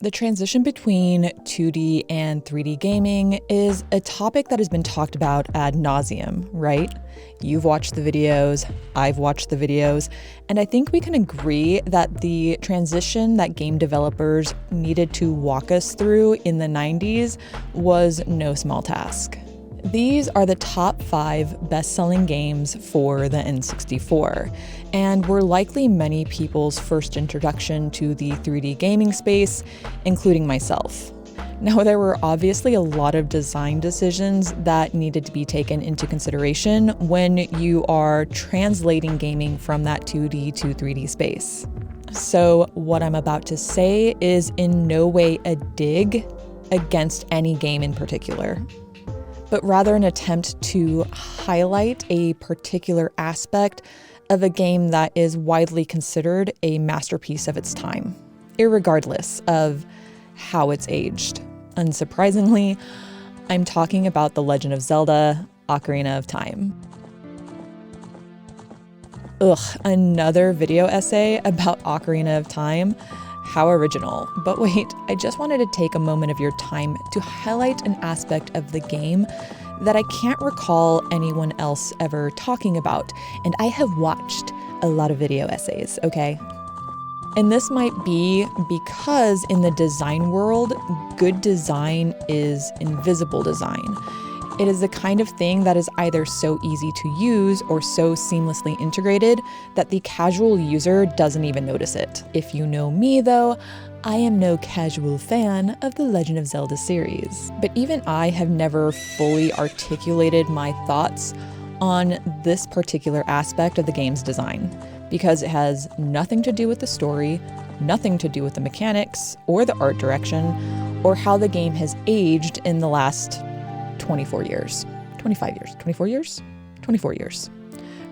The transition between 2D and 3D gaming is a topic that has been talked about ad nauseum, right? You've watched the videos, I've watched the videos, and I think we can agree that the transition that game developers needed to walk us through in the 90s was no small task. These are the top 5 best-selling games for the N64, and were likely many people's first introduction to the 3D gaming space, including myself. Now, there were obviously a lot of design decisions that needed to be taken into consideration when you are translating gaming from that 2D to 3D space. So what I'm about to say is in no way a dig against any game in particular, but rather an attempt to highlight a particular aspect of a game that is widely considered a masterpiece of its time, irregardless of how it's aged. Unsurprisingly, I'm talking about The Legend of Zelda: Ocarina of Time. Another video essay about Ocarina of Time? How original. But wait, I just wanted to take a moment of your time to highlight an aspect of the game that I can't recall anyone else ever talking about, and I have watched a lot of video essays, okay? And this might be because in the design world, good design is invisible design. It is the kind of thing that is either so easy to use or so seamlessly integrated that the casual user doesn't even notice it. If you know me though, I am no casual fan of the Legend of Zelda series. But even I have never fully articulated my thoughts on this particular aspect of the game's design, because it has nothing to do with the story, nothing to do with the mechanics or the art direction, or how the game has aged in the last 24 years, 25 years, 24 years, 24 years.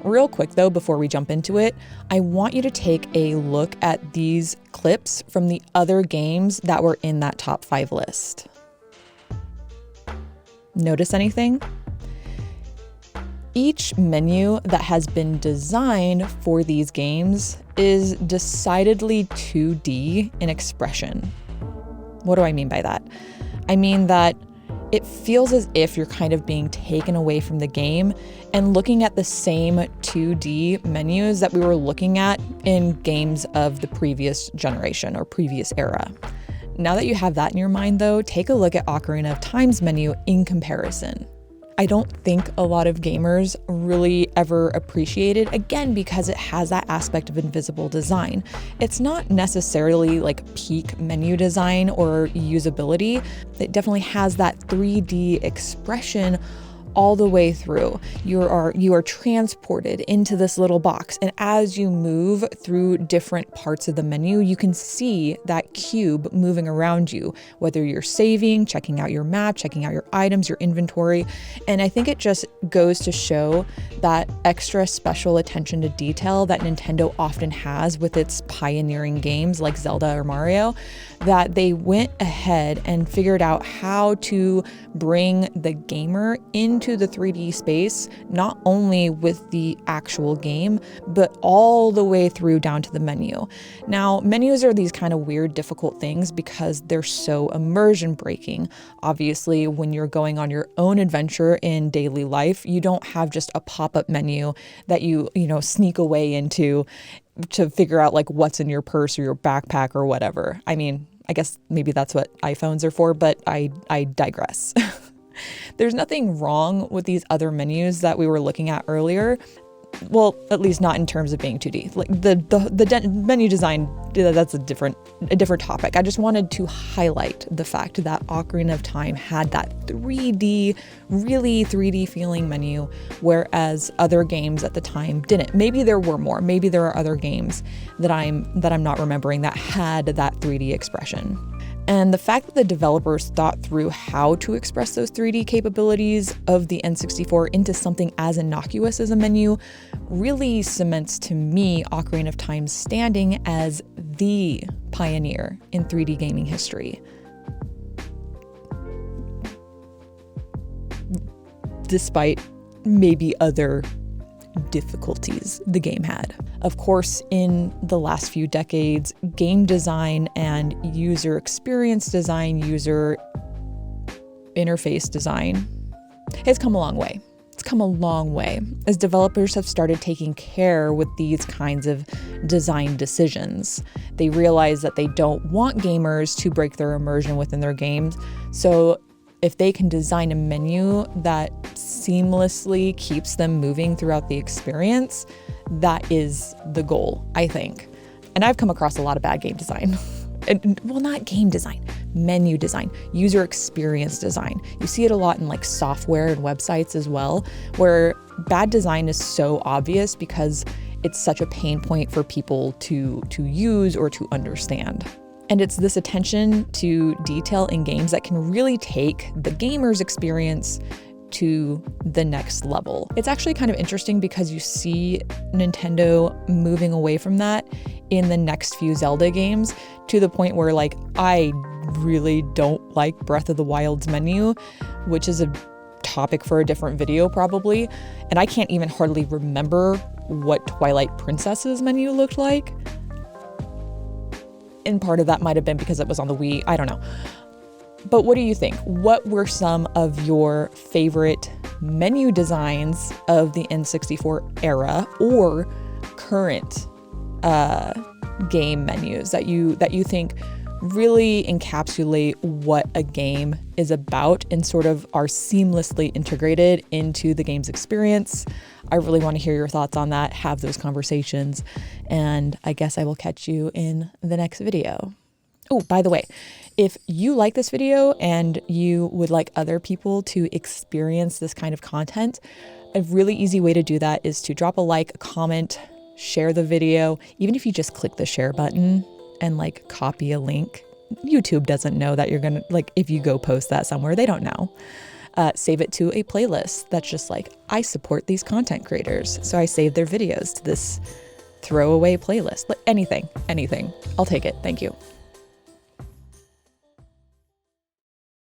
Real quick though, before we jump into it, I want you to take a look at these clips from the other games that were in that top 5 list. Notice anything? Each menu that has been designed for these games is decidedly 2D in expression. What do I mean by that? I mean that it feels as if you're kind of being taken away from the game and looking at the same 2D menus that we were looking at in games of the previous generation or previous era. Now that you have that in your mind though, take a look at Ocarina of Time's menu in comparison. I don't think a lot of gamers really ever appreciate it, again, because it has that aspect of invisible design. It's not necessarily like peak menu design or usability. It definitely has that 3D expression all the way through. You are transported into this little box, and as you move through different parts of the menu, you can see that cube moving around you, whether you're saving, checking out your map, checking out your items, your inventory. And I think it just goes to show that extra special attention to detail that Nintendo often has with its pioneering games like Zelda or Mario, that they went ahead and figured out how to bring the gamer into the 3D space, not only with the actual game, but all the way through down to the menu. Now, menus are these kind of weird, difficult things because they're so immersion breaking. Obviously, when you're going on your own adventure in daily life, you don't have just a pop-up menu that you sneak away into to figure out like what's in your purse or your backpack or whatever. I mean, I guess maybe that's what iPhones are for, but I digress. There's nothing wrong with these other menus that we were looking at earlier. Well, at least not in terms of being 2D. Like the menu design, that's a different topic. I just wanted to highlight the fact that Ocarina of Time had that 3D, really 3D feeling menu, whereas other games at the time didn't. Maybe there were more. Maybe there are other games that I'm not remembering that had that 3D expression. And the fact that the developers thought through how to express those 3D capabilities of the N64 into something as innocuous as a menu really cements to me Ocarina of Time's standing as the pioneer in 3D gaming history. Despite maybe other difficulties the game had. Of course, in the last few decades, game design and user experience design, user interface design has come a long way. It's come a long way as developers have started taking care with these kinds of design decisions. They realize that they don't want gamers to break their immersion within their games. So if they can design a menu that seamlessly keeps them moving throughout the experience, that is the goal, I think. And I've come across a lot of bad game design. Well, not game design, menu design, user experience design. You see it a lot in like software and websites as well, where bad design is so obvious because it's such a pain point for people to use or to understand. And it's this attention to detail in games that can really take the gamer's experience to the next level. It's actually kind of interesting because you see Nintendo moving away from that in the next few Zelda games to the point where like I really don't like Breath of the Wild's menu, which is a topic for a different video probably. And I can't even hardly remember what Twilight Princess's menu looked like. And part of that might have been because it was on the Wii, I don't know. But what do you think? What were some of your favorite menu designs of the N64 era or current game menus that you think really encapsulate what a game is about and sort of are seamlessly integrated into the game's experience? I really want to hear your thoughts on that, have those conversations, and I guess I will catch you in the next video. Oh, by the way, if you like this video and you would like other people to experience this kind of content, a really easy way to do that is to drop a like, a comment, share the video. Even if you just click the share button and like copy a link, YouTube doesn't know that you're gonna, like, if you go post that somewhere, they don't know. Save it to a playlist that's just like, I support these content creators, so I save their videos to this throwaway playlist. Like anything, I'll take it. Thank you.